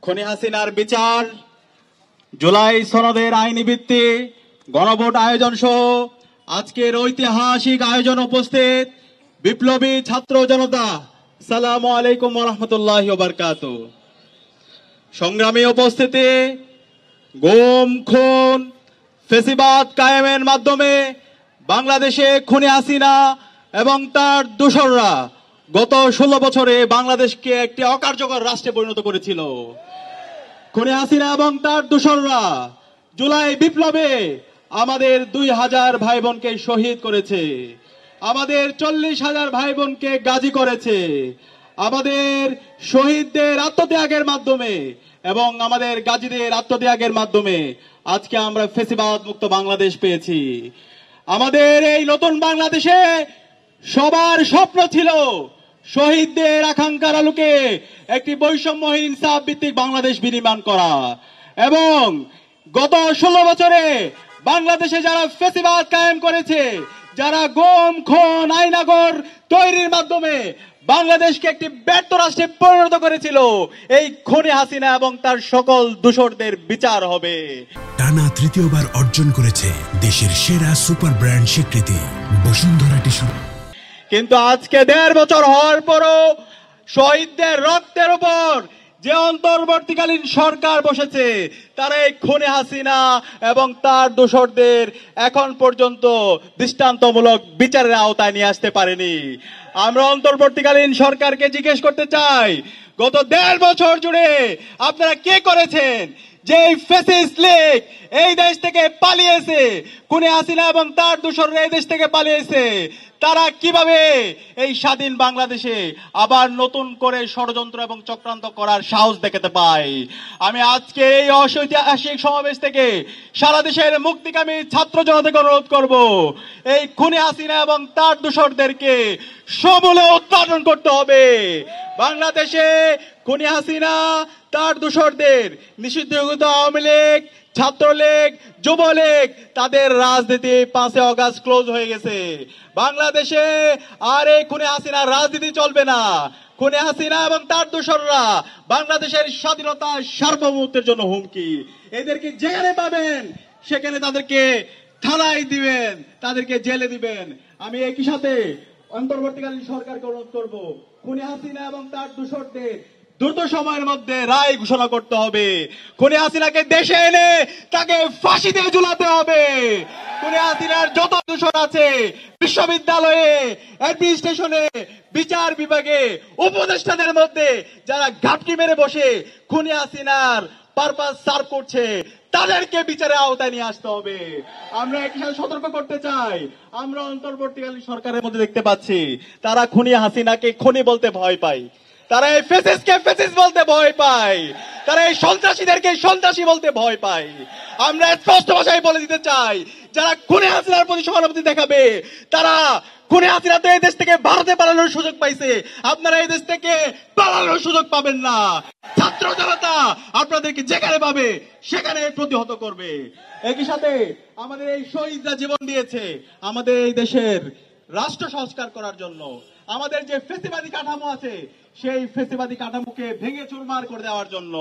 খুনি হাসিনার বিচার, জুলাই সনদের আইনি ভিত্তি, গণভোট আয়োজন সহ আজকের ঐতিহাসিক আয়োজন উপস্থিত বিপ্লবী ছাত্র জনতা, সালামু আলাইকুম ওয়া রাহমাতুল্লাহি ওয়া বারাকাতুহু। সংগ্রামী উপস্থিতি, গুম খুন ফেসিবাদ কায়েমের মাধ্যমে বাংলাদেশে খুনি হাসিনা এবং তার দোসররা গত 16 বছরে বাংলাদেশকে একটি অকার্যকর রাষ্ট্রে পরিণত করেছিল। খুনি হাসিনা এবং তার দোসররা জুলাই বিপ্লবে আমাদের 2000 ভাই বোনকে শহীদ করেছে, আমাদের 40,000 ভাই বোনকে গাজী করেছে। আমাদের শহীদদের আত্মত্যাগের মাধ্যমে এবং আমাদের গাজীদের আত্মত্যাগের মাধ্যমে আজকে আমরা ফেসিবাদ মুক্ত বাংলাদেশ পেয়েছি। আমাদের এই নতুন বাংলাদেশে সবার স্বপ্ন ছিল শহীদদের আকাঙ্ক্ষার আলোকে একটি বৈষম্যহীন ইনসাফ ভিত্তিক বাংলাদেশ বিনির্মাণ করা। এবং গত 16 বছরে বাংলাদেশে যারা ফেসিবাদ কায়েম করেছে, যারা গুম খুন আইনাগর তৈরির মাধ্যমে বাংলাদেশকে একটি ব্যর্থ রাষ্ট্রে পরিণত করেছিল, এই খুনি হাসিনা এবং তার সকল দোসরদের বিচার হবে। টানা তৃতীয়বার অর্জন করেছে দেশের সেরা সুপার ব্র্যান্ড স্বীকৃতি বসুন্ধরা টিস্যু। কিন্তু আজকে 1.5 বছর হওয়ার পরও শহীদদের রক্তের উপর যে অন্তর্বর্তীকালীন সরকার বসেছে, তারা এই খুনি হাসিনা এবং তার দোসরদের এখন পর্যন্ত দৃষ্টান্তমূলক বিচারের আওতায় নিয়ে আসতে পারেনি। আমরা অন্তর্বর্তীকালীন সরকারকে জিজ্ঞেস করতে চাই, গত 1.5 বছর জুড়ে আপনারা কি করেছেন? যে ফ্যাসিস্ট লীগ এই দেশ থেকে পালিয়েছে, খুনি হাসিনা এবং তার দোসররা এই দেশ থেকে পালিয়েছে, তারা কিভাবে এই স্বাধীন বাংলাদেশে আবার নতুন করে ষড়যন্ত্র এবং চক্রান্ত করার সাহস দেখাতে পায়? আমি আজকে এই ঐতিহাসিক সমাবেশ থেকে সারা দেশের মুক্তিকামী ছাত্র জনতাকে অনুরোধ করব, এই খুনি হাসিনা এবং তার দোসরদেরকে সমূলে উৎপাদন করতে হবে। বাংলাদেশে খুনি হাসিনা তার দোসরদের নিষিদ্ধ আওয়ামী লীগ, ছাত্রলীগ, যুবলীগ, তাদের রাজনীতি 5 আগস্ট ক্লোজ হয়ে গেছে। বাংলাদেশে আর এই খুনি হাসিনার রাজনীতি চলবে না। খুনি হাসিনা এবং তার দোসররা বাংলাদেশের স্বাধীনতা সার্বভৌমত্বের জন্য হুমকি। এদেরকে যেখানে পাবেন সেখানে তাদেরকে থানায় দিবেন, তাদেরকে জেলে দিবেন। আমি একই সাথে অন্তর্বর্তীকালীন সরকারকে অনুরোধ করব, খুনি হাসিনা এবং তার দোসরদের দ্রুত সময়ের মধ্যে রায় ঘোষণা করতে হবে। খুনি হাসিনাকে দেশে এনে তাকে ফাঁসিতে ঝুলাতে হবে। খুনি হাসিনার যত দোসর আছে বিশ্ববিদ্যালয়ে, অ্যাডমিনিস্ট্রেশনে, বিচার বিভাগে, উপদেষ্টাদের মধ্যে যারা ঘাপটি মেরে বসে খুনি হাসিনার পারপাস সার্ভ করছে, তাদেরকে বিচারের আওতায় নিয়ে আসতে হবে। আমরা একই সাথে সতর্ক করতে চাই, আমরা অন্তর্বর্তীকালীন সরকারের মধ্যে দেখতে পাচ্ছি তারা খুনি হাসিনাকে খুনি বলতে ভয় পায়, তারা এই ফ্যাসিস্টকে ফ্যাসিস্ট বলতে ভয় পায়, তারা এই সন্ত্রাসীদেরকে সন্ত্রাসী বলতে ভয় পায়। আমরা স্পষ্ট ভাষায় বলে দিতে চাই, যারা খুনি হাসিনার প্রতি সহানুভূতি দেখাবে, তারা খুনি হাসিনা তো এই দেশ থেকে ভারতে পালানোর সুযোগ পাইছে, আপনারা এই দেশ থেকে পালানোর সুযোগ পাবেন না। ছাত্র জনতা আপনাদেরকে যেখানে পাবে সেখানে প্রতিহত করবে। একই সাথে আমাদের এই শহীদরা জীবন দিয়েছে আমাদের এই দেশের রাষ্ট্র সংস্কার করার জন্য। আমাদের যে ফ্যাসিবাদী কাঠামো আছে সেই ফ্যাসিবাদী কাঠামোকে ভেঙে চুরমার করে দেওয়ার জন্য।